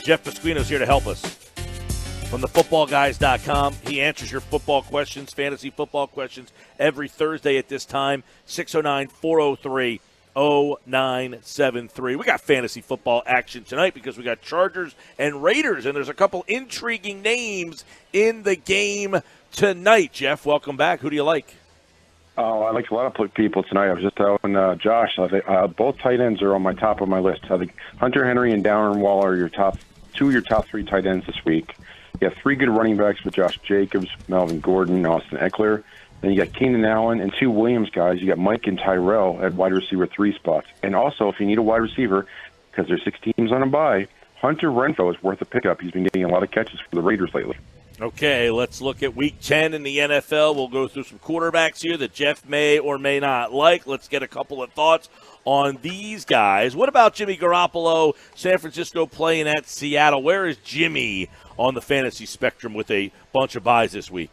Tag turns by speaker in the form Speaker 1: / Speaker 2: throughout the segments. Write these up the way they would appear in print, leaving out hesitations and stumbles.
Speaker 1: Jeff Pasquino is here to help us from the footballguys.com. He answers your football questions, fantasy football questions, every Thursday at this time, 609-403-0973. We got fantasy football action tonight because we got Chargers and Raiders, and there's a couple intriguing names in the game tonight. Jeff, welcome back. Who do you like?
Speaker 2: Oh, I like a lot of people tonight. I was just telling Josh, I think, both tight ends are on my top of my list. I think Hunter Henry and Darren Waller are your two of your top three tight ends this week. You have three good running backs with Josh Jacobs, Melvin Gordon, and Austin Eckler. Then you got Keenan Allen and two Williams guys. You got Mike and Tyrell at wide receiver 3 spots. And also, if you need a wide receiver, because there's 6 teams on a bye, Hunter Renfrow is worth a pickup. He's been getting a lot of catches for the Raiders lately.
Speaker 1: Okay, let's look at Week 10 in the NFL. We'll go through some quarterbacks here that Jeff may or may not like. Let's get a couple of thoughts on these guys. What about Jimmy Garoppolo, San Francisco playing at Seattle? Where is Jimmy on the fantasy spectrum with a bunch of buys this week?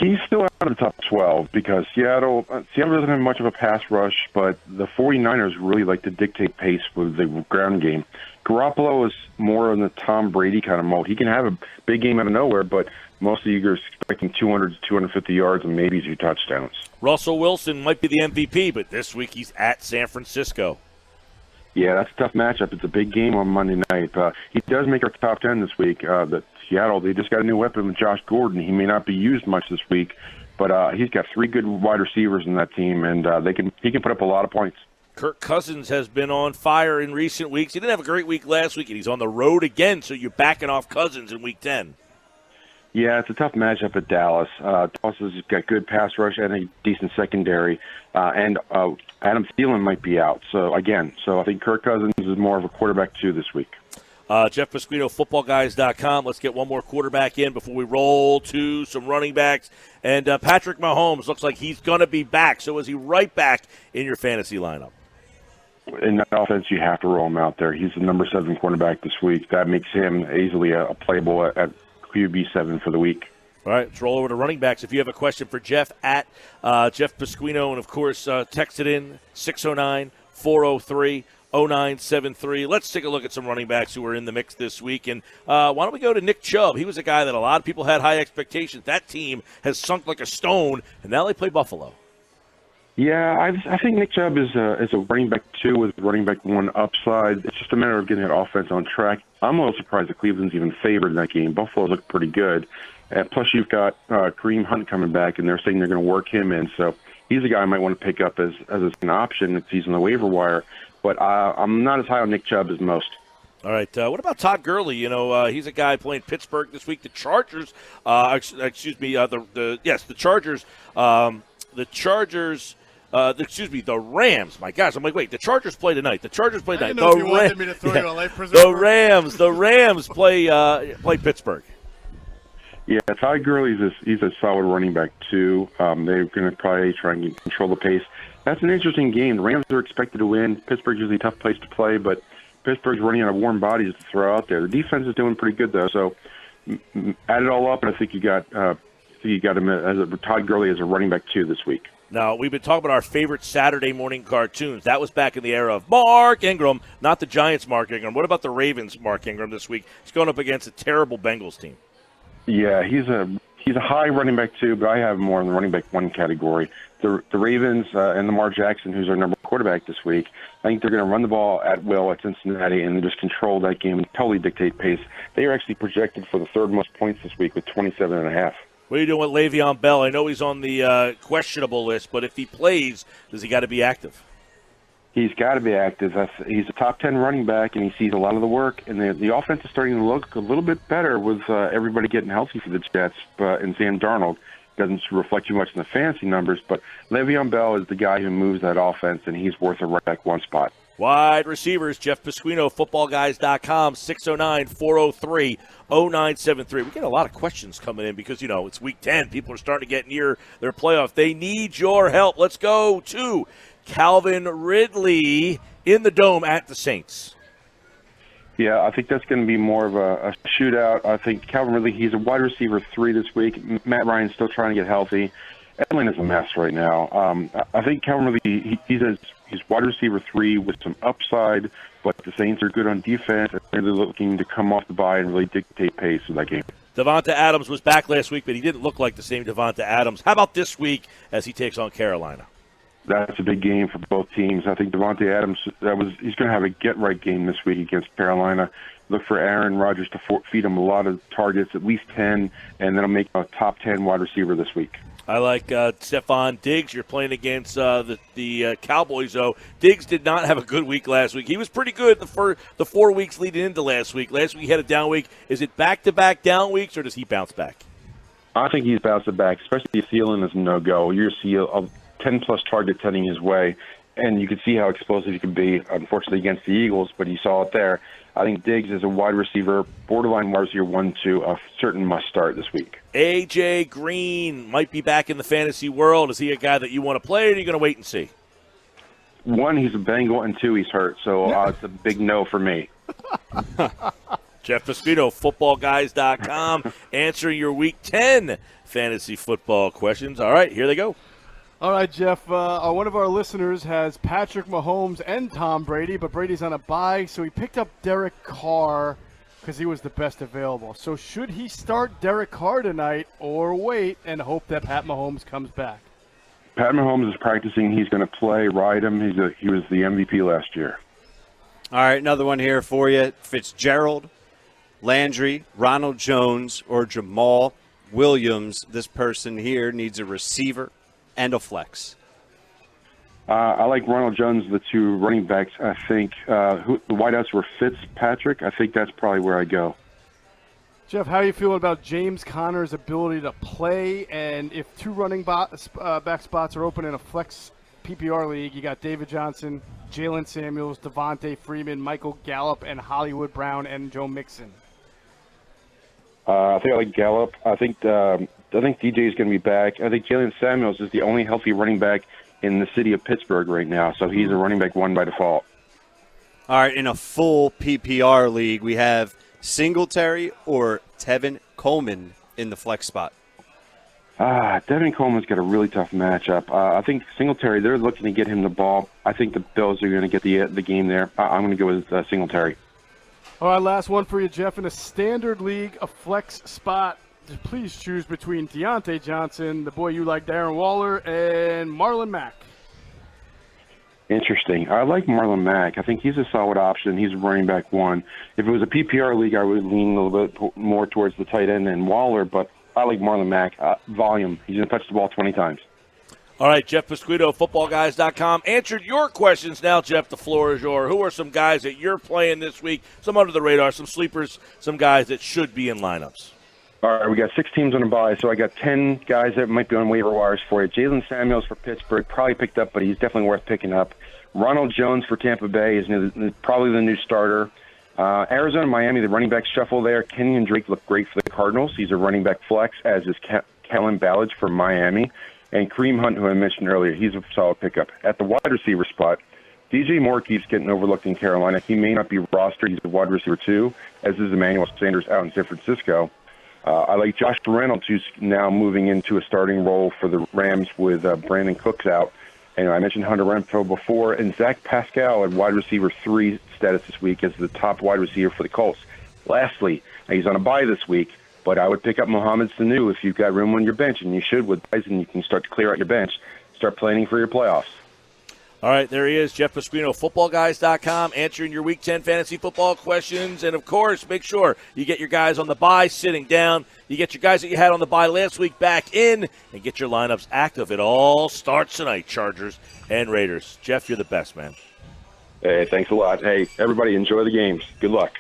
Speaker 2: He's still out of the top 12 because Seattle doesn't have much of a pass rush, but the 49ers really like to dictate pace with the ground game. Garoppolo is more in the Tom Brady kind of mode. He can have a big game out of nowhere, but most of you are expecting 200 to 250 yards and maybe 2 touchdowns.
Speaker 1: Russell Wilson might be the MVP, but this week he's at San Francisco.
Speaker 2: Yeah, that's a tough matchup. It's a big game on Monday night. He does make our top 10 this week. Seattle, they just got a new weapon with Josh Gordon. He may not be used much this week, but he's got 3 good wide receivers in that team, and he can put up a lot of points.
Speaker 1: Kirk Cousins has been on fire in recent weeks. He didn't have a great week last week, and he's on the road again, so you're backing off Cousins in Week 10.
Speaker 2: Yeah, it's a tough matchup at Dallas. Dallas has got good pass rush and a decent secondary, and Adam Thielen might be out. So I think Kirk Cousins is more of a quarterback 2 this week.
Speaker 1: Jeff Pasquino, footballguys.com. Let's get one more quarterback in before we roll to some running backs. And Patrick Mahomes looks like he's going to be back. So is he right back in your fantasy lineup?
Speaker 2: In that offense, you have to roll him out there. He's the number 7 cornerback this week. That makes him easily a playable at QB 7 for the week.
Speaker 1: All right, let's roll over to running backs. If you have a question for Jeff, at Jeff Pasquino, and, of course, text it in, 609-403-0973. Let's take a look at some running backs who are in the mix this week. And why don't we go to Nick Chubb? He was a guy that a lot of people had high expectations. That team has sunk like a stone, and now they play Buffalo.
Speaker 2: Yeah, I think Nick Chubb is a running back 2 with running back 1 upside. It's just a matter of getting that offense on track. I'm a little surprised that Cleveland's even favored in that game. Buffalo looked pretty good. Plus, you've got Kareem Hunt coming back, and they're saying they're going to work him in. So he's a guy I might want to pick up as an option if he's on the waiver wire. But I'm not as high on Nick Chubb as most.
Speaker 1: All right. What about Todd Gurley? You know, he's a guy playing Pittsburgh this week. The Chargers, the Rams. My gosh, I'm like, wait, the Chargers play tonight. The Chargers play tonight.
Speaker 3: I didn't know if you wanted me to throw you a life preserver.
Speaker 1: The Rams play Pittsburgh.
Speaker 2: Yeah, Todd Gurley he's a solid running back too. They're going to probably try and control the pace. That's an interesting game. The Rams are expected to win. Pittsburgh's usually a tough place to play, but Pittsburgh's running out of warm bodies to throw out there. The defense is doing pretty good though. So add it all up, and I think you got him as Todd Gurley as a running back 2 this week.
Speaker 1: Now, we've been talking about our favorite Saturday morning cartoons. That was back in the era of Mark Ingram, not the Giants' Mark Ingram. What about the Ravens' Mark Ingram this week? He's going up against a terrible Bengals team. Yeah,
Speaker 2: he's a high running back 2, but I have him more in the running back 1 category. The Ravens and Lamar Jackson, who's our number 1 quarterback this week, I think they're going to run the ball at will at Cincinnati and just control that game and totally dictate pace. They are actually projected for the 3rd most points this week with 27.5.
Speaker 1: What are you doing with Le'Veon Bell? I know he's on the questionable list, but if he plays, does he got to be active?
Speaker 2: He's got to be active. He's a top 10 running back, and he sees a lot of the work. And the offense is starting to look a little bit better with everybody getting healthy for the Jets. And Sam Darnold doesn't reflect too much in the fantasy numbers, but Le'Veon Bell is the guy who moves that offense, and he's worth a running back 1 spot.
Speaker 1: Wide receivers, Jeff Pasquino, footballguys.com, 609-403-0973. We get a lot of questions coming in because, it's Week 10. People are starting to get near their playoff. They need your help. Let's go to Calvin Ridley in the Dome at the Saints.
Speaker 2: Yeah, I think that's going to be more of a shootout. I think Calvin Ridley, he's a wide receiver 3 this week. Matt Ryan's still trying to get healthy. Atlanta's a mess right now. I think Calvin Ridley, he's as He's wide receiver 3 with some upside, but the Saints are good on defense. They're looking to come off the bye and really dictate pace in that game.
Speaker 1: Devonta Adams was back last week, but he didn't look like the same Devonta Adams. How about this week as he takes on Carolina?
Speaker 2: That's a big game for both teams. I think Devontae Adams, he's going to have a get-right game this week against Carolina. Look for Aaron Rodgers to feed him a lot of targets, at least 10, and then he'll make a top 10 wide receiver this week.
Speaker 1: I like Stephon Diggs. You're playing against the Cowboys, though. Diggs did not have a good week last week. He was pretty good the 4 weeks leading into last week. Last week he had a down week. Is it back-to-back down weeks, or does he bounce back?
Speaker 2: I think he's bouncing back, especially if Thielen is a no-go. You're see a 10-plus targets heading his way, and you can see how explosive he can be, unfortunately, against the Eagles, but you saw it there. I think Diggs is a wide receiver, borderline wide receiver 1-2, a certain must-start this week.
Speaker 1: A.J. Green might be back in the fantasy world. Is he a guy that you want to play, or are you going to wait and see?
Speaker 2: 1, he's a Bengal, and 2, he's hurt, so it's a big no for me.
Speaker 1: Jeff Pasquino, footballguys.com, answering your Week 10 fantasy football questions. All right, here they go.
Speaker 3: All right, Jeff, one of our listeners has Patrick Mahomes and Tom Brady, but Brady's on a bye, so he picked up Derek Carr because he was the best available. So should he start Derek Carr tonight or wait and hope that Pat Mahomes comes back?
Speaker 2: Pat Mahomes is practicing. He's going to play, ride him. He was the MVP last year.
Speaker 4: All right, another one here for you. Fitzgerald, Landry, Ronald Jones, or Jamal Williams. This person here needs a receiver and a flex.
Speaker 2: I like Ronald Jones, the 2 running backs. I think the wideouts were Fitzpatrick. I think that's probably where I go.
Speaker 3: Jeff, how are you feeling about James Conner's ability to play? And if 2 running back spots are open in a flex PPR league, you got David Johnson, Jalen Samuels, Devontae Freeman, Michael Gallup, and Hollywood Brown, and Joe Mixon.
Speaker 2: I think I like Gallup. I think DJ is going to be back. I think Jalen Samuels is the only healthy running back in the city of Pittsburgh right now, so he's a running back 1 by default.
Speaker 4: All right, in a full PPR league, we have Singletary or Tevin Coleman in the flex spot.
Speaker 2: Devin Coleman's got a really tough matchup. I think Singletary, they're looking to get him the ball. I think the Bills are going to get the game there. I'm going to go with Singletary.
Speaker 3: All right, last one for you, Jeff. In a standard league, a flex spot, please choose between Deontay Johnson, the boy you like, Darren Waller, and Marlon Mack.
Speaker 2: Interesting. I like Marlon Mack. I think he's a solid option. He's running back 1. If it was a PPR league, I would lean a little bit more towards the tight end and Waller, but I like Marlon Mack. Volume. He's going to touch the ball 20 times.
Speaker 1: All right, Jeff Pasquino, footballguys.com. Answered your questions. Now, Jeff, the floor is yours. Who are some guys that you're playing this week, some under the radar, some sleepers, some guys that should be in lineups?
Speaker 2: All right, we got 6 teams on a bye, so I got 10 guys that might be on waiver wires for you. Jalen Samuels for Pittsburgh, probably picked up, but he's definitely worth picking up. Ronald Jones for Tampa Bay is probably the new starter. Arizona, Miami, the running back shuffle there. Kenyon Drake looked great for the Cardinals. He's a running back flex, as is Kellen Ballage for Miami. And Kareem Hunt, who I mentioned earlier, he's a solid pickup. At the wide receiver spot, DJ Moore keeps getting overlooked in Carolina. He may not be rostered. He's a wide receiver 2, as is Emmanuel Sanders out in San Francisco. I like Josh Reynolds, who's now moving into a starting role for the Rams with Brandon Cooks out. And I mentioned Hunter Renfrow before, and Zach Pascal at wide receiver 3 status this week as the top wide receiver for the Colts. Lastly, he's on a bye this week, but I would pick up Mohamed Sanu if you've got room on your bench, and you should with guys, and you can start to clear out your bench, start planning for your playoffs.
Speaker 1: All right, there he is, Jeff Pasquino, footballguys.com, answering your Week 10 fantasy football questions. And, of course, make sure you get your guys on the bye sitting down. You get your guys that you had on the bye last week back in and get your lineups active. It all starts tonight, Chargers and Raiders. Jeff, you're the best, man.
Speaker 2: Hey, thanks a lot. Hey, everybody, enjoy the games. Good luck.